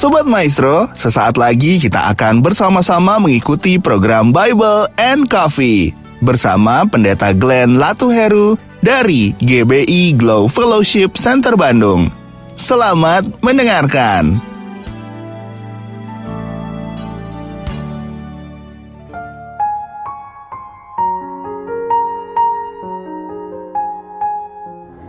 Sobat Maestro, sesaat lagi kita akan bersama-sama mengikuti program Bible and Coffee bersama Pendeta Glenn Latuheru dari GBI Glow Fellowship Center Bandung. Selamat mendengarkan.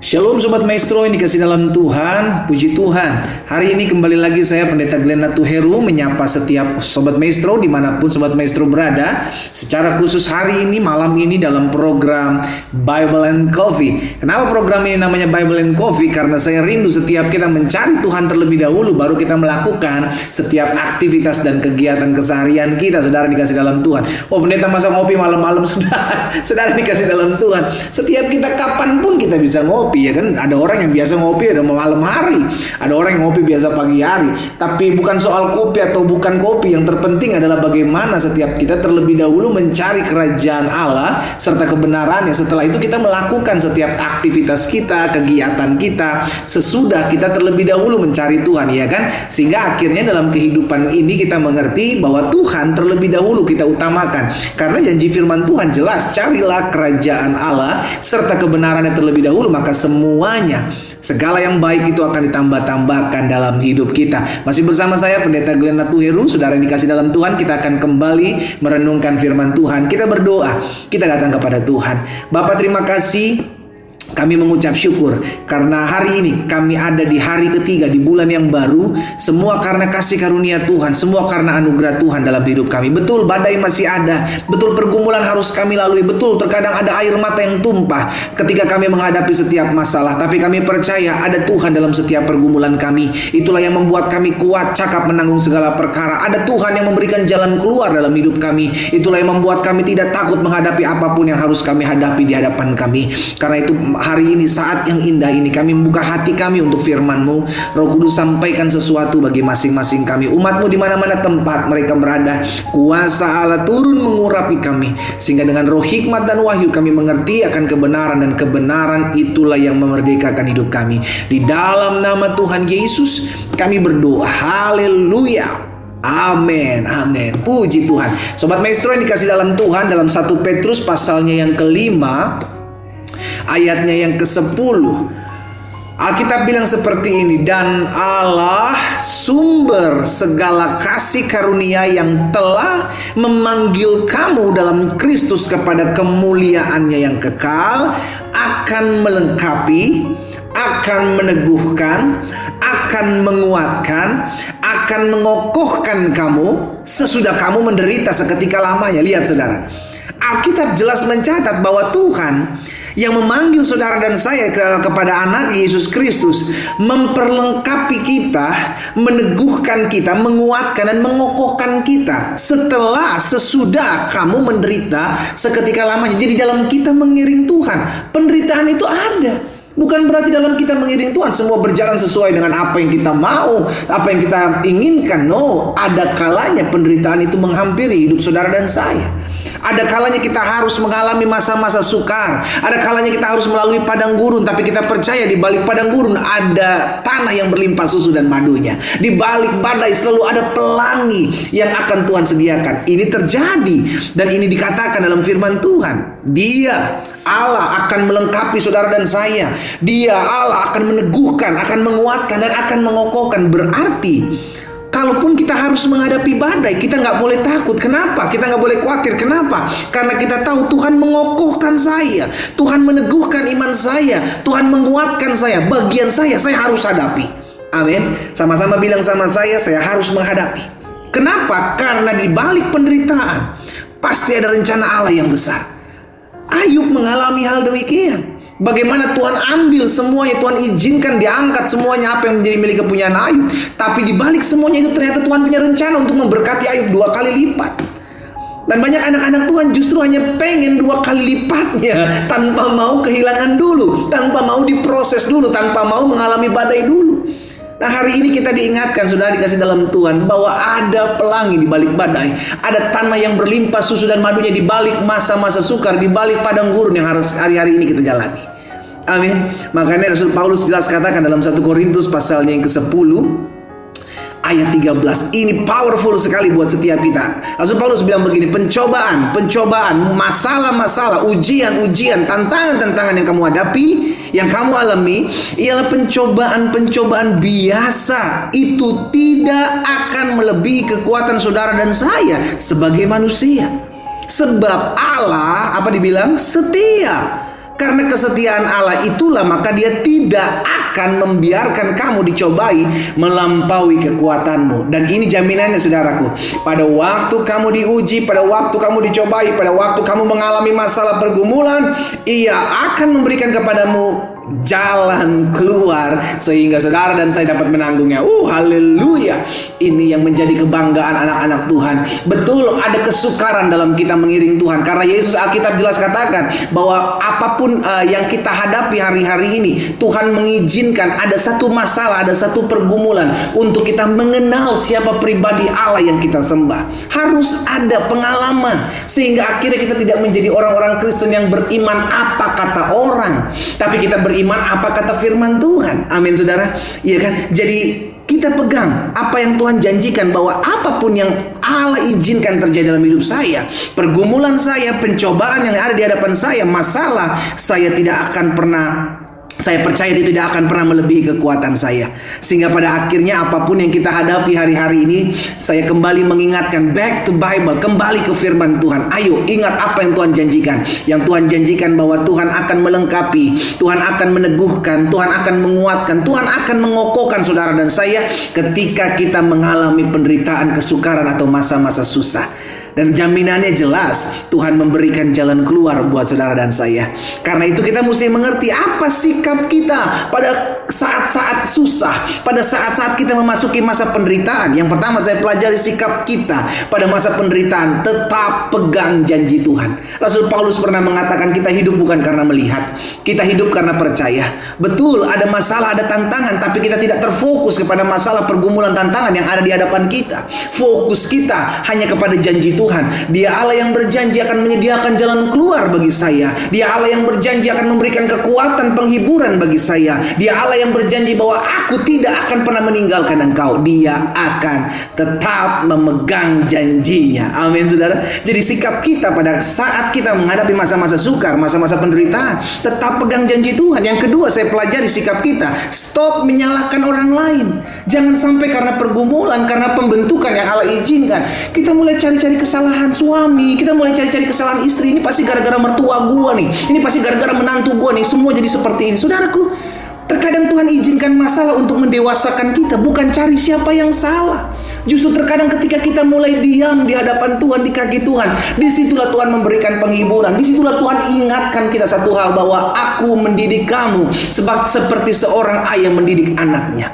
Shalom Sobat Maestro yang dikasih dalam Tuhan, puji Tuhan. Hari ini kembali lagi saya Pendeta Glenn Latuheru menyapa setiap Sobat Maestro dimanapun Sobat Maestro berada. Secara khusus hari ini, malam ini dalam program Bible and Coffee. Kenapa program ini namanya Bible and Coffee? Karena saya rindu setiap kita mencari Tuhan terlebih dahulu, baru kita melakukan setiap aktivitas dan kegiatan keseharian kita. Saudara dikasih dalam Tuhan. Oh pendeta masa ngopi malam-malam, saudara dikasih dalam Tuhan. Setiap kita kapanpun kita bisa ngopi. Ya kan, ada orang yang biasa ngopi ada malam hari, ada orang yang ngopi biasa pagi hari. Tapi bukan soal kopi atau bukan kopi, yang terpenting adalah bagaimana setiap kita terlebih dahulu mencari kerajaan Allah serta kebenarannya. Setelah itu kita melakukan setiap aktivitas kita, kegiatan kita sesudah kita terlebih dahulu mencari Tuhan, ya kan? Sehingga akhirnya dalam kehidupan ini kita mengerti bahwa Tuhan terlebih dahulu kita utamakan. Karena janji firman Tuhan jelas, carilah kerajaan Allah serta kebenarannya terlebih dahulu, maka semuanya, segala yang baik itu akan ditambah-tambahkan dalam hidup kita. Masih bersama saya Pendeta Glenn Latuheru. Saudara yang dikasih dalam Tuhan, kita akan kembali merenungkan firman Tuhan. Kita berdoa, kita datang kepada Tuhan. Bapa, terima kasih. Kami mengucap syukur karena hari ini kami ada di hari ketiga di bulan yang baru. Semua karena kasih karunia Tuhan, semua karena anugerah Tuhan dalam hidup kami. Betul badai masih ada, betul pergumulan harus kami lalui, betul terkadang ada air mata yang tumpah ketika kami menghadapi setiap masalah. Tapi kami percaya ada Tuhan dalam setiap pergumulan kami. Itulah yang membuat kami kuat, cakap menanggung segala perkara. Ada Tuhan yang memberikan jalan keluar dalam hidup kami. Itulah yang membuat kami tidak takut menghadapi apapun yang harus kami hadapi di hadapan kami. Karena itu hari ini, saat yang indah ini, kami membuka hati kami untuk firman-Mu. Roh Kudus, sampaikan sesuatu bagi masing-masing kami, umat-Mu di mana-mana tempat mereka berada. Kuasa Allah turun mengurapi kami, sehingga dengan roh hikmat dan wahyu kami mengerti akan kebenaran, dan kebenaran itulah yang memerdekakan hidup kami. Di dalam nama Tuhan Yesus kami berdoa. Haleluya. Amin, amin. Puji Tuhan. Sobat Maestro yang dikasih dalam Tuhan, dalam 1 Petrus pasalnya yang kelima, ayatnya yang ke-10, Alkitab bilang seperti ini, dan Allah sumber segala kasih karunia yang telah memanggil kamu dalam Kristus kepada kemuliaannya yang kekal, akan melengkapi, akan meneguhkan, akan menguatkan, akan mengokohkan kamu sesudah kamu menderita seketika lamanya. Lihat saudara, Alkitab jelas mencatat bahwa Tuhan yang memanggil saudara dan saya kepada anak Yesus Kristus memperlengkapi kita, meneguhkan kita, menguatkan dan mengokohkan kita sesudah kamu menderita seketika lamanya. Jadi dalam kita mengiring Tuhan, penderitaan itu ada. Bukan berarti dalam kita mengiring Tuhan semua berjalan sesuai dengan apa yang kita mau, apa yang kita inginkan. No, ada kalanya penderitaan itu menghampiri hidup saudara dan saya. Ada kalanya kita harus mengalami masa-masa sukar. Ada kalanya kita harus melalui padang gurun. Tapi kita percaya di balik padang gurun ada tanah yang berlimpah susu dan madunya. Di balik badai selalu ada pelangi yang akan Tuhan sediakan. Ini terjadi dan ini dikatakan dalam firman Tuhan. Dia Allah akan melengkapi saudara dan saya. Dia Allah akan meneguhkan, akan menguatkan dan akan mengokohkan. Berarti kalaupun kita harus menghadapi badai, kita nggak boleh takut. Kenapa? Kita nggak boleh khawatir. Kenapa? Karena kita tahu Tuhan mengokohkan saya, Tuhan meneguhkan iman saya, Tuhan menguatkan saya. Bagian saya harus hadapi. Amin. Sama-sama bilang sama saya harus menghadapi. Kenapa? Karena di balik penderitaan pasti ada rencana Allah yang besar. Ayub mengalami hal demikian. Bagaimana Tuhan ambil semuanya, Tuhan izinkan diangkat semuanya apa yang menjadi milik kepunyaan Ayub. Tapi di balik semuanya itu ternyata Tuhan punya rencana untuk memberkati Ayub 2 kali lipat. Dan banyak anak-anak Tuhan justru hanya pengen 2 kali lipatnya, tanpa mau kehilangan dulu, tanpa mau diproses dulu, tanpa mau mengalami badai dulu. Nah hari ini kita diingatkan, saudara dikasih dalam Tuhan, bahwa ada pelangi di balik badai, ada tanah yang berlimpah susu dan madunya di balik masa-masa sukar, di balik padang gurun yang harus hari-hari ini kita jalani. Amin. Makanya Rasul Paulus jelas katakan dalam 1 Korintus pasalnya yang ke-10 ayat 13. Ini powerful sekali buat setiap kita. Rasul Paulus bilang begini, pencobaan, masalah-masalah, ujian-ujian, tantangan-tantangan yang kamu hadapi, yang kamu alami, ialah pencobaan-pencobaan biasa. Itu tidak akan melebihi kekuatan saudara dan saya sebagai manusia. Sebab Allah, apa dibilang? Setia. Karena kesetiaan Allah itulah maka Dia tidak akan membiarkan kamu dicobai melampaui kekuatanmu. Dan ini jaminannya saudaraku. Pada waktu kamu diuji, pada waktu kamu dicobai, pada waktu kamu mengalami masalah pergumulan, Ia akan memberikan kepadamu jalan keluar sehingga saudara dan saya dapat menanggungnya. Haleluya. Ini yang menjadi kebanggaan anak-anak Tuhan. Betul, ada kesukaran dalam kita mengiring Tuhan, karena Yesus, Alkitab jelas katakan bahwa apapun yang kita hadapi hari-hari ini, Tuhan mengizinkan ada satu masalah, ada satu pergumulan untuk kita mengenal siapa pribadi Allah yang kita sembah. Harus ada pengalaman sehingga akhirnya kita tidak menjadi orang-orang Kristen yang beriman apa kata orang, tapi kita beriman apa kata firman Tuhan. Amin saudara. Iya kan? Jadi kita pegang apa yang Tuhan janjikan, bahwa apapun yang Allah izinkan terjadi dalam hidup saya, pergumulan saya, pencobaan yang ada di hadapan saya, masalah, saya tidak akan pernah, saya percaya itu tidak akan pernah melebihi kekuatan saya. Sehingga pada akhirnya apapun yang kita hadapi hari-hari ini, saya kembali mengingatkan, back to Bible, kembali ke firman Tuhan. Ayo ingat apa yang Tuhan janjikan. Yang Tuhan janjikan bahwa Tuhan akan melengkapi, Tuhan akan meneguhkan, Tuhan akan menguatkan, Tuhan akan mengokohkan saudara dan saya ketika kita mengalami penderitaan, kesukaran atau masa-masa susah. Dan jaminannya jelas, Tuhan memberikan jalan keluar buat saudara dan saya. Karena itu kita mesti mengerti apa sikap kita pada saat-saat susah, pada saat-saat kita memasuki masa penderitaan. Yang pertama saya pelajari sikap kita pada masa penderitaan, tetap pegang janji Tuhan. Rasul Paulus pernah mengatakan kita hidup bukan karena melihat, kita hidup karena percaya. Betul, ada masalah, ada tantangan, tapi kita tidak terfokus kepada masalah, pergumulan, tantangan yang ada di hadapan kita. Fokus kita hanya kepada janji Tuhan. Dia Allah yang berjanji akan menyediakan jalan keluar bagi saya. Dia Allah yang berjanji akan memberikan kekuatan penghiburan bagi saya. Dia Allah yang berjanji bahwa aku tidak akan pernah meninggalkan engkau. Dia akan tetap memegang janjinya. Amin saudara. Jadi sikap kita pada saat kita menghadapi masa-masa sukar, masa-masa penderitaan, tetap pegang janji Tuhan. Yang kedua saya pelajari sikap kita, stop menyalahkan orang lain. Jangan sampai karena pergumulan, karena pembentukan yang Allah izinkan, kita mulai cari-cari kesalahan suami, kita mulai cari-cari kesalahan istri. Ini pasti gara-gara mertua gua nih, ini pasti gara-gara menantu gua nih, semua jadi seperti ini. Saudaraku, terkadang Tuhan izinkan masalah untuk mendewasakan kita, bukan cari siapa yang salah. Justru terkadang ketika kita mulai diam di hadapan Tuhan, di kaki Tuhan, disitulah Tuhan memberikan penghiburan. Disitulah Tuhan ingatkan kita satu hal, bahwa aku mendidik kamu seperti seorang ayah mendidik anaknya.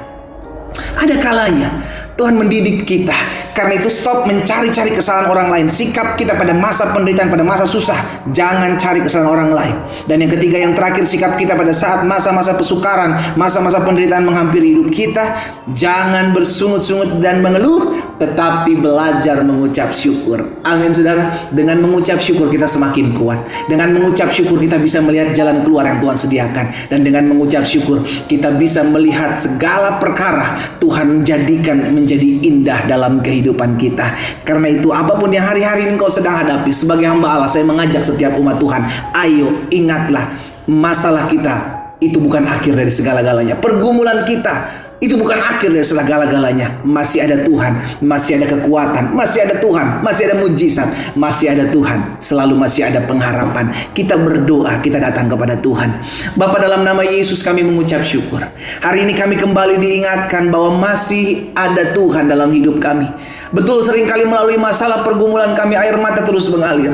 Ada kalanya Tuhan mendidik kita. Karena itu stop mencari-cari kesalahan orang lain. Sikap kita pada masa penderitaan, pada masa susah, jangan cari kesalahan orang lain. Dan yang ketiga, yang terakhir, sikap kita pada saat masa-masa pesukaran, masa-masa penderitaan menghampiri hidup kita, jangan bersungut-sungut dan mengeluh, tetapi belajar mengucap syukur. Amin saudara. Dengan mengucap syukur kita semakin kuat. Dengan mengucap syukur kita bisa melihat jalan keluar yang Tuhan sediakan. Dan dengan mengucap syukur kita bisa melihat segala perkara Tuhan jadikan menjadi indah dalam kehidupan kita. Karena itu apapun yang hari-hari ini kau sedang hadapi, sebagai hamba Allah, saya mengajak setiap umat Tuhan, ayo ingatlah, masalah kita itu bukan akhir dari segala-galanya. Pergumulan kita itu bukan akhir dari segala-galanya. Masih ada Tuhan, masih ada kekuatan, masih ada Tuhan, masih ada mujizat, masih ada Tuhan, selalu masih ada pengharapan. Kita berdoa, kita datang kepada Tuhan. Bapa, dalam nama Yesus kami mengucap syukur. Hari ini kami kembali diingatkan bahwa masih ada Tuhan dalam hidup kami. Betul, seringkali melalui masalah pergumulan kami air mata terus mengalir.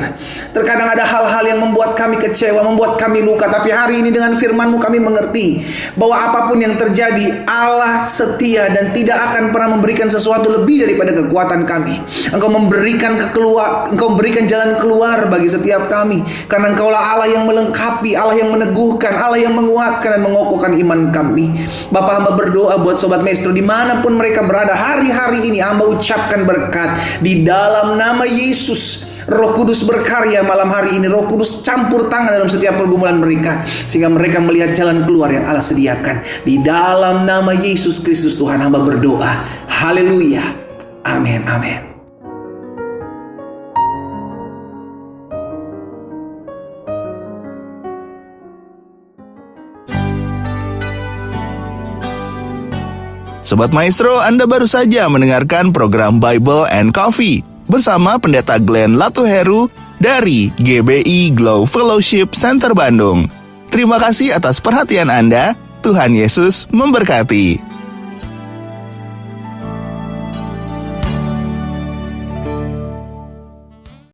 Terkadang ada hal-hal yang membuat kami kecewa, membuat kami luka. Tapi hari ini dengan firman-Mu kami mengerti bahwa apapun yang terjadi, Allah setia dan tidak akan pernah memberikan sesuatu lebih daripada kekuatan kami. Engkau memberikan Engkau memberikan jalan keluar bagi setiap kami. Karena Engkaulah Allah yang melengkapi, Allah yang meneguhkan, Allah yang menguatkan dan mengokohkan iman kami. Bapa, hamba berdoa buat Sobat Maestro dimanapun mereka berada hari-hari ini. Hamba ucapkan berkat di dalam nama Yesus. Roh Kudus berkarya malam hari ini. Roh Kudus campur tangan dalam setiap pergumulan mereka, sehingga mereka melihat jalan keluar yang Allah sediakan. Di dalam nama Yesus Kristus Tuhan hamba berdoa. Haleluya. Amin, amin. Sobat Maestro, Anda baru saja mendengarkan program Bible and Coffee bersama Pendeta Glenn Latuheru dari GBI Glow Fellowship Center Bandung. Terima kasih atas perhatian Anda. Tuhan Yesus memberkati.